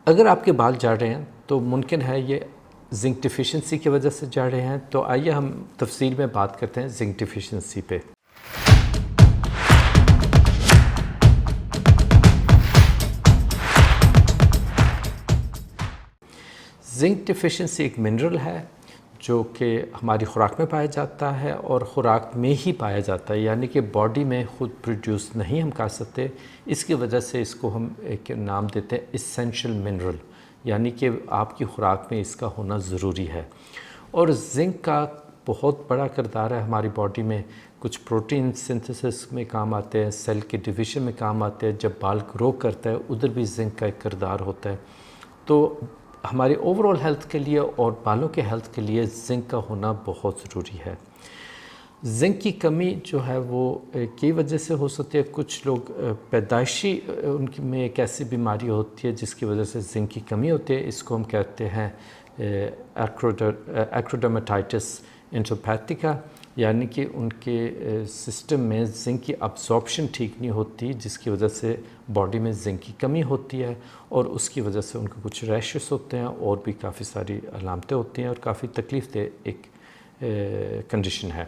اگر آپ کے بال جھڑ رہے ہیں تو ممکن ہے یہ زنک ڈیفیشنسی کی وجہ سے جھڑ رہے ہیں، تو آئیے ہم تفصیل میں بات کرتے ہیں زنک ڈیفیشنسی پہ۔ زنک ڈیفیشنسی ایک منرل ہے جو کہ ہماری خوراک میں پایا جاتا ہے، اور خوراک میں ہی پایا جاتا ہے، یعنی کہ باڈی میں خود پروڈیوس نہیں ہم کر سکتے۔ اس کی وجہ سے اس کو ہم ایک نام دیتے ہیں اسینشل منرل، یعنی کہ آپ کی خوراک میں اس کا ہونا ضروری ہے۔ اور زنک کا بہت بڑا کردار ہے ہماری باڈی میں، کچھ پروٹین سنتھسس میں کام آتے ہیں، سیل کے ڈویژن میں کام آتے ہیں، جب بال گرو کرتا ہے ادھر بھی زنک کا ایک کردار ہوتا ہے۔ تو ہماری اوور آل ہیلتھ کے لیے اور بالوں کے ہیلتھ کے لیے زنک کا ہونا بہت ضروری ہے۔ زنک کی کمی جو ہے وہ کئی وجہ سے ہو سکتی ہے۔ کچھ لوگ پیدائشی ان میں ایک ایسی بیماری ہوتی ہے جس کی وجہ سے زنک کی کمی ہوتی ہے، اس کو ہم کہتے ہیں ایکروڈرماٹائٹس انٹروپیتھیکا، یعنی کہ ان کے سسٹم میں زنک کی ابزارپشن ٹھیک نہیں ہوتی، جس کی وجہ سے باڈی میں زنک کی کمی ہوتی ہے، اور اس کی وجہ سے ان کو کچھ ریشز ہوتے ہیں اور بھی کافی ساری علامتیں ہوتی ہیں، اور کافی تکلیف دہ ایک کنڈیشن ہے۔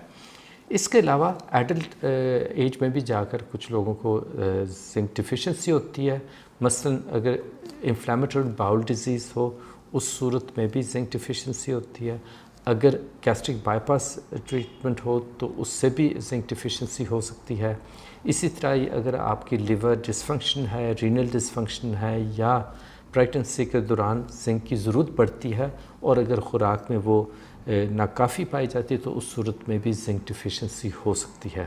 اس کے علاوہ ایڈلٹ ایج میں بھی جا کر کچھ لوگوں کو زنک ڈیفیشنسی ہوتی ہے، مثلا اگر انفلیمیٹری باؤل ڈیزیز ہو اس صورت میں بھی زنک ڈیفیشنسی ہوتی ہے، اگر گیسٹرک بائی پاس ٹریٹمنٹ ہو تو اس سے بھی زنک ڈیفیشنسی ہو سکتی ہے۔ اسی طرح اگر آپ کی لیور ڈسفنکشن ہے، رینل ڈسفنکشن ہے، یا پریگننسی کے دوران زنک کی ضرورت پڑتی ہے اور اگر خوراک میں وہ ناکافی پائی جاتی ہے تو اس صورت میں بھی زنک ڈیفیشنسی ہو سکتی ہے۔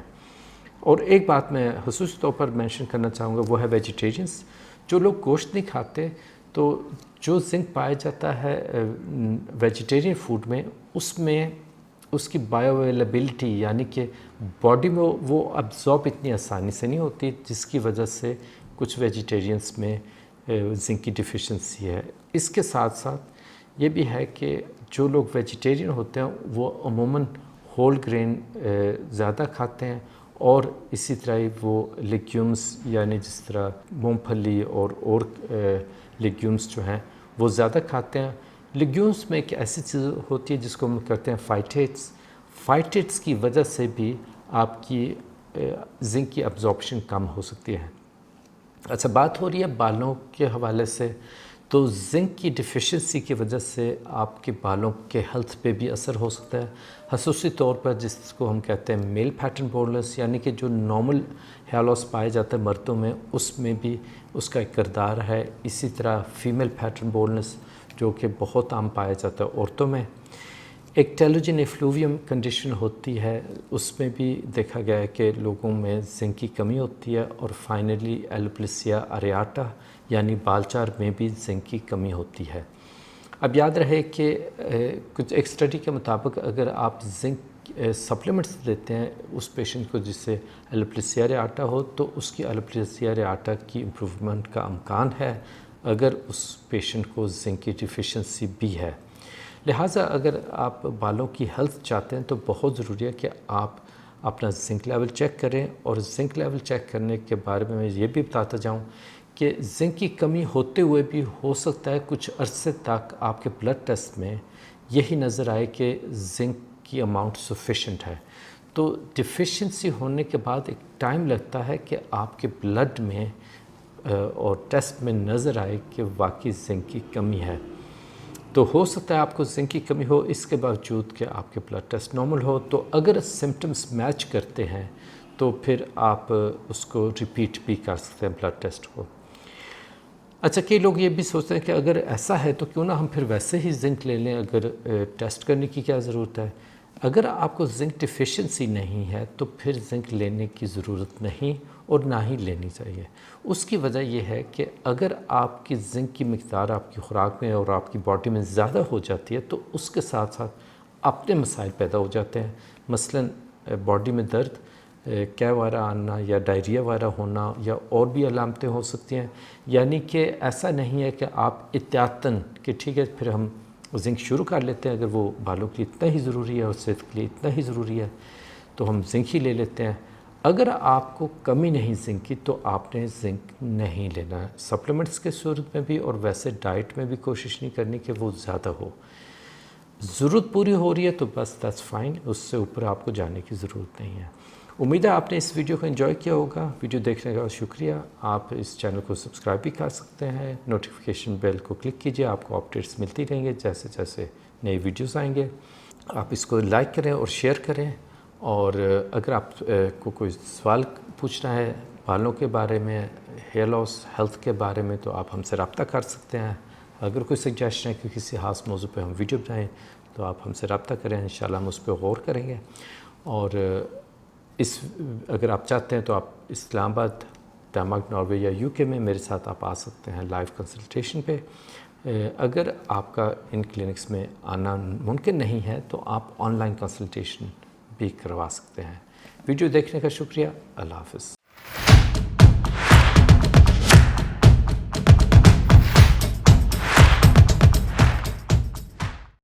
اور ایک بات میں خصوصی طور پر مینشن کرنا چاہوں گا، وہ ہے ویجیٹیرینس۔ جو لوگ گوشت نہیں کھاتے، تو جو زنک پایا جاتا ہے ویجیٹیرین فوڈ میں، اس کی بائیو اویلیبلٹی، یعنی کہ باڈی میں وہ ابزارب اتنی آسانی سے نہیں ہوتی، جس کی وجہ سے کچھ ویجیٹیرینس میں زنک کی ڈیفیشنسی ہے۔ اس کے ساتھ ساتھ یہ بھی ہے کہ جو لوگ ویجیٹیرین ہوتے ہیں وہ عموماً ہول گرین زیادہ کھاتے ہیں، اور اسی طرح وہ لیگیومز، یعنی جس طرح مونگ پھلی اور لیگیومز جو ہیں وہ زیادہ کھاتے ہیں۔ لیگیومز میں ایک ایسی چیز ہوتی ہے جس کو ہم کہتے ہیں فائٹیٹس کی وجہ سے بھی آپ کی زنک کی ابزارپشن کم ہو سکتی ہے۔ اچھا، بات ہو رہی ہے بالوں کے حوالے سے، تو زنک کی ڈیفیشنسی کی وجہ سے آپ کے بالوں کے ہیلتھ پہ بھی اثر ہو سکتا ہے، خصوصی طور پر جس کو ہم کہتے ہیں میل پیٹرن بولنس، یعنی کہ جو نارمل ہیئر لاس پایا جاتا ہے مردوں میں، اس میں بھی اس کا ایک کردار ہے۔ اسی طرح فیمیل پیٹرن بولنس جو کہ بہت عام پایا جاتا ہے عورتوں میں۔ ایک ٹیلوجن ایفلوویم کنڈیشن ہوتی ہے، اس میں بھی دیکھا گیا ہے کہ لوگوں میں زنک کی کمی ہوتی ہے، اور فائنلی ایلوپلیسیا اریاٹا یعنی بال چار میں بھی زنک کی کمی ہوتی ہے۔ اب یاد رہے کہ کچھ ایک اسٹڈی کے مطابق اگر آپ زنک سپلیمنٹس دیتے ہیں اس پیشنٹ کو جس سے ایلوپلیسیا اریاٹا ہو، تو اس کی ایلوپلیسیا اریاٹا کی امپروومنٹ کا امکان ہے اگر اس پیشنٹ کو زنک کی ڈیفیشنسی بھی ہے۔ لہٰذا اگر آپ بالوں کی ہیلتھ چاہتے ہیں تو بہت ضروری ہے کہ آپ اپنا زنک لیول چیک کریں، اور زنک لیول چیک کرنے کے بارے میں یہ بھی بتاتا جاؤں کہ زنک کی کمی ہوتے ہوئے بھی ہو سکتا ہے کچھ عرصے تک آپ کے بلڈ ٹیسٹ میں یہی نظر آئے کہ زنک کی اماؤنٹ سفیشینٹ ہے۔ تو ڈیفیشنسی ہونے کے بعد ایک ٹائم لگتا ہے کہ آپ کے بلڈ میں اور ٹیسٹ میں نظر آئے کہ واقعی زنک کی کمی ہے۔ تو ہو سکتا ہے آپ کو زنک کی کمی ہو، اس کے باوجود کہ آپ کے بلڈ ٹیسٹ نارمل ہو، تو اگر سمٹمز میچ کرتے ہیں تو پھر آپ اس کو ریپیٹ بھی کر سکتے ہیں بلڈ ٹیسٹ کو۔ اچھا، کئی لوگ یہ بھی سوچتے ہیں کہ اگر ایسا ہے تو کیوں نہ ہم پھر ویسے ہی زنک لے لیں، اگر ٹیسٹ کرنے کی کیا ضرورت ہے؟ اگر آپ کو زنک ڈیفیشنسی نہیں ہے تو پھر زنک لینے کی ضرورت نہیں اور نہ ہی لینی چاہیے۔ اس کی وجہ یہ ہے کہ اگر آپ کی زنک کی مقدار آپ کی خوراک میں اور آپ کی باڈی میں زیادہ ہو جاتی ہے تو اس کے ساتھ ساتھ اپنے مسائل پیدا ہو جاتے ہیں، مثلاً باڈی میں درد، کیے وغیرہ آنا یا ڈائریا وغیرہ ہونا، یا اور بھی علامتیں ہو سکتی ہیں۔ یعنی کہ ایسا نہیں ہے کہ آپ احتیاطاً کہ ٹھیک ہے پھر ہم زنک شروع کر لیتے ہیں، اگر وہ بالوں کے لیے اتنا ہی ضروری ہے اور صحت کے لیے اتنا ہی ضروری ہے تو ہم زنک ہی لے لیتے ہیں۔ اگر آپ کو کمی نہیں زنک کی تو آپ نے زنک نہیں لینا ہے، سپلیمنٹس کے صورت میں بھی اور ویسے ڈائٹ میں بھی کوشش نہیں کرنی کہ وہ زیادہ ہو. ضرورت پوری ہو رہی ہے تو بس دیٹس فائن، اس سے اوپر آپ کو جانے کی ضرورت نہیں ہے. امید ہے آپ نے اس ویڈیو کو انجوائے کیا ہوگا. ویڈیو دیکھنے کا شکریہ. آپ اس چینل کو سبسکرائب بھی کر سکتے ہیں، نوٹیفیکیشن بیل کو کلک کیجئے، آپ کو اپڈیٹس ملتی رہیں گے جیسے جیسے نئے ویڈیوز آئیں گے. آپ اس کو لائک کریں اور شیئر کریں، اور اگر آپ کو کوئی سوال پوچھنا ہے بالوں کے بارے میں، ہیئر لاس، ہیلتھ کے بارے میں، تو آپ ہم سے رابطہ کر سکتے ہیں. اگر کوئی سجیشن ہے کہ کسی خاص موضوع پہ ہم ویڈیو بنائیں تو آپ ہم سے رابطہ کریں، انشاءاللہ ہم اس پہ غور کریں گے. اور اگر آپ چاہتے ہیں تو آپ اسلام آباد، ڈینمارک، ناروے یا UK میں میرے ساتھ آپ آ سکتے ہیں لائیو کنسلٹیشن پہ. اگر آپ کا ان کلینکس میں آنا ممکن نہیں ہے تو آپ آن لائن کنسلٹیشن بھی کروا سکتے ہیں. ویڈیو دیکھنے کا شکریہ. اللہ حافظ.